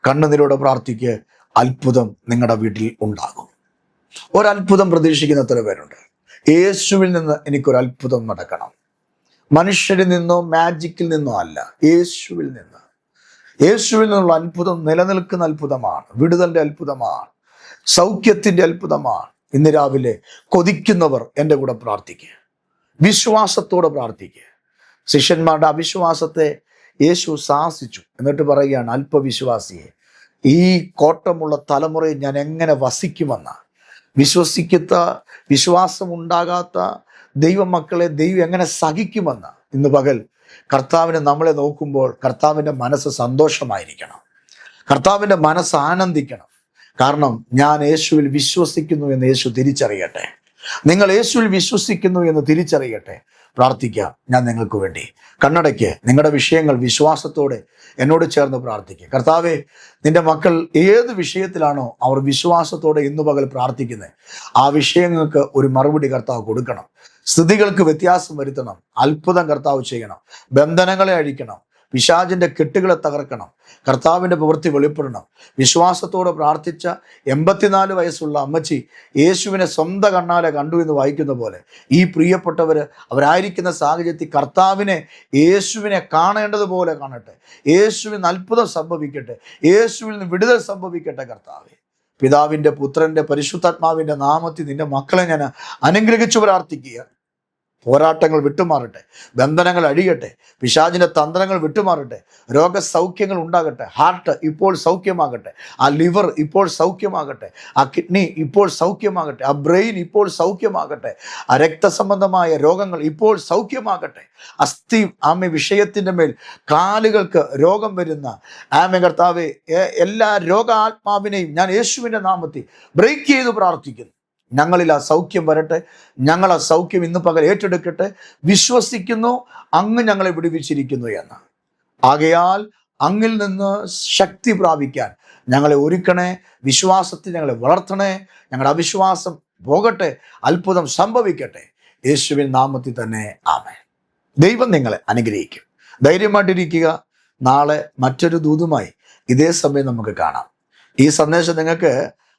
കണ്ണുനീരോടെ പ്രാർത്ഥിക്ക്, അത്ഭുതം നിങ്ങളുടെ വീട്ടിൽ ഉണ്ടാകും. ഒരത്ഭുതം പ്രതീക്ഷിക്കുന്ന എത്ര പേരുണ്ട്? യേശുവിൽ നിന്ന് എനിക്കൊരു അത്ഭുതം നടക്കണം. മനുഷ്യരിൽ നിന്നോ മാജിക്കിൽ നിന്നോ അല്ല, യേശുവിൽ നിന്ന്. യേശുവിൽ നിന്നുള്ള അത്ഭുതം നിലനിൽക്കുന്ന അത്ഭുതമാണ്, വിടുതലിന്റെ അത്ഭുതമാണ്, സൗഖ്യത്തിന്റെ അത്ഭുതമാണ്. ഇന്ന് രാവിലെ കൊതിക്കുന്നവർ എൻ്റെ കൂടെ പ്രാർത്ഥിക്കുക, വിശ്വാസത്തോടെ പ്രാർത്ഥിക്കുക. ശിഷ്യന്മാരുടെ അവിശ്വാസത്തെ യേശു ശാസിച്ചു. എന്നിട്ട് പറയുകയാണ്, അല്പവിശ്വാസിയെ, ഈ കോട്ടമുള്ള തലമുറയിൽ ഞാൻ എങ്ങനെ വസിക്കുമെന്ന വിശ്വാസം ഉണ്ടാകാത്ത ദൈവമക്കളെ ദൈവം എങ്ങനെ സഹിക്കുമെന്ന്. ഇന്ന് പകൽ കർത്താവിനെ നമ്മളെ നോക്കുമ്പോൾ കർത്താവിൻ്റെ മനസ്സ് സന്തോഷമായിരിക്കണം, കർത്താവിൻ്റെ മനസ്സ് ആനന്ദിക്കണം. കാരണം ഞാൻ യേശുവിൽ വിശ്വസിക്കുന്നു എന്ന് യേശു തിരിച്ചറിയട്ടെ, നിങ്ങൾ യേശുവിൽ വിശ്വസിക്കുന്നു എന്ന് തിരിച്ചറിയട്ടെ. പ്രാർത്ഥിക്കാം. ഞാൻ നിങ്ങൾക്ക് വേണ്ടി കണ്ണടയ്ക്ക് നിങ്ങളുടെ വിഷയങ്ങൾ വിശ്വാസത്തോടെ എന്നോട് ചേർന്ന് പ്രാർത്ഥിക്കുക. കർത്താവേ, നിന്റെ മക്കൾ ഏത് വിഷയത്തിലാണോ അവർ വിശ്വാസത്തോടെ ഇന്നു പകൽ പ്രാർത്ഥിക്കുന്നത്, ആ വിഷയങ്ങൾക്ക് ഒരു മറുപടി കർത്താവ് കൊടുക്കണം. സ്ഥിതികൾക്ക് വ്യത്യാസം വരുത്തണം, അത്ഭുതം കർത്താവ് ചെയ്യണം, ബന്ധനങ്ങളെ അഴിക്കണം, പിശാചിന്റെ കെട്ടുകളെ തകർക്കണം, കർത്താവിൻ്റെ പ്രവൃത്തി വെളിപ്പെടണം. വിശ്വാസത്തോടെ പ്രാർത്ഥിച്ച 84 വയസ്സുള്ള അമ്മച്ചി യേശുവിനെ സ്വന്തം കണ്ണാലെ കണ്ടു എന്ന് വായിക്കുന്ന പോലെ ഈ പ്രിയപ്പെട്ടവർ അവരായിരിക്കുന്ന സാഹചര്യത്തിൽ കർത്താവിനെ, യേശുവിനെ കാണേണ്ടതുപോലെ കാണട്ടെ. യേശുവിന് അത്ഭുതം സംഭവിക്കട്ടെ, യേശുവിൽ നിന്ന് വിടുതൽ സംഭവിക്കട്ടെ. കർത്താവേ, പിതാവിൻ്റെ പുത്രൻ്റെ പരിശുദ്ധാത്മാവിൻ്റെ നാമത്തിൽ നിന്റെ മക്കളെ ഞാൻ അനുഗ്രഹിച്ചു പ്രാർത്ഥിക്കുക. പോരാട്ടങ്ങൾ വിട്ടുമാറട്ടെ, ബന്ധനങ്ങൾ അഴിയട്ടെ, പിശാചിന്റെ തന്ത്രങ്ങൾ വിട്ടുമാറട്ടെ, രോഗസൗഖ്യങ്ങൾ ഉണ്ടാകട്ടെ. ഹാർട്ട് ഇപ്പോൾ സൗഖ്യമാകട്ടെ, ആ ലിവർ ഇപ്പോൾ സൗഖ്യമാകട്ടെ, ആ കിഡ്നി ഇപ്പോൾ സൗഖ്യമാകട്ടെ, ആ ബ്രെയിൻ ഇപ്പോൾ സൗഖ്യമാകട്ടെ, ആ രക്തസംബന്ധമായ രോഗങ്ങൾ ഇപ്പോൾ സൗഖ്യമാകട്ടെ. അസ്ഥി വിഷയത്തിൻ്റെ മേൽ കാലുകൾക്ക് രോഗം വരുന്ന കർത്താവേ, എല്ലാ രോഗാത്മാവിനെയും ഞാൻ യേശുവിൻ്റെ നാമത്തിൽ ബ്രേക്ക് ചെയ്ത് പ്രാർത്ഥിക്കുന്നു. ഞങ്ങളിൽ ആ സൗഖ്യം വരട്ടെ, ഞങ്ങൾ ആ സൗഖ്യം ഇന്ന് പകൽ ഏറ്റെടുക്കട്ടെ. വിശ്വസിക്കുന്നു അങ്ങ് ഞങ്ങളെ വിടുവിച്ചിരിക്കുന്നു എന്ന്. ആകയാൽ അങ്ങിൽ നിന്ന് ശക്തി പ്രാപിക്കാൻ ഞങ്ങളെ ഒരുക്കണേ, വിശ്വാസത്തിൽ ഞങ്ങളെ വളർത്തണേ. ഞങ്ങളുടെ അവിശ്വാസം പോകട്ടെ, അത്ഭുതം സംഭവിക്കട്ടെ. യേശുവിൻ നാമത്തിൽ തന്നെ ആമേൻ. ദൈവം നിങ്ങളെ അനുഗ്രഹിക്കും. ധൈര്യമായിട്ടിരിക്കുക. നാളെ മറ്റൊരു ദൂതുമായി ഇതേ സമയം നമുക്ക് കാണാം. ഈ സന്ദേശം നിങ്ങൾക്ക്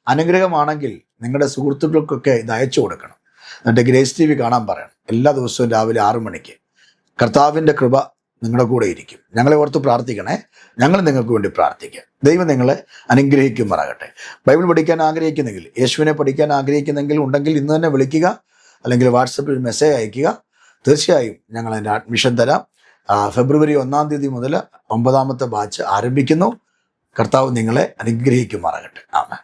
അനുഗ്രഹമാണെങ്കിൽ നിങ്ങളുടെ സുഹൃത്തുക്കൾക്കൊക്കെ ഇത് അയച്ചു കൊടുക്കണം. എന്നിട്ട് ഗ്രേസ് TV കാണാൻ പറയണം. എല്ലാ ദിവസവും രാവിലെ 6 മണിക്ക്. കർത്താവിൻ്റെ കൃപ നിങ്ങളുടെ കൂടെ ഇരിക്കും. ഞങ്ങളെ ഓർത്ത് പ്രാർത്ഥിക്കണേ. ഞങ്ങൾ നിങ്ങൾക്ക് വേണ്ടി പ്രാർത്ഥിക്കാം. ദൈവം നിങ്ങളെ അനുഗ്രഹിക്കുമാറാകട്ടെ. ബൈബിൾ പഠിക്കാൻ ആഗ്രഹിക്കുന്നെങ്കിൽ, യേശുവിനെ പഠിക്കാൻ ആഗ്രഹിക്കുന്നെങ്കിൽ ഉണ്ടെങ്കിൽ ഇന്ന് തന്നെ വിളിക്കുക, അല്ലെങ്കിൽ വാട്സപ്പിൽ മെസ്സേജ് അയയ്ക്കുക. തീർച്ചയായും ഞങ്ങൾ അതിൻ്റെ അഡ്മിഷൻ തരാം. ഫെബ്രുവരി 1-ാം തീയതി മുതൽ 9ാമത്തെ ബാച്ച് ആരംഭിക്കുന്നു. കർത്താവ് നിങ്ങളെ അനുഗ്രഹിക്കുമാറാകട്ടെ. ആമേൻ.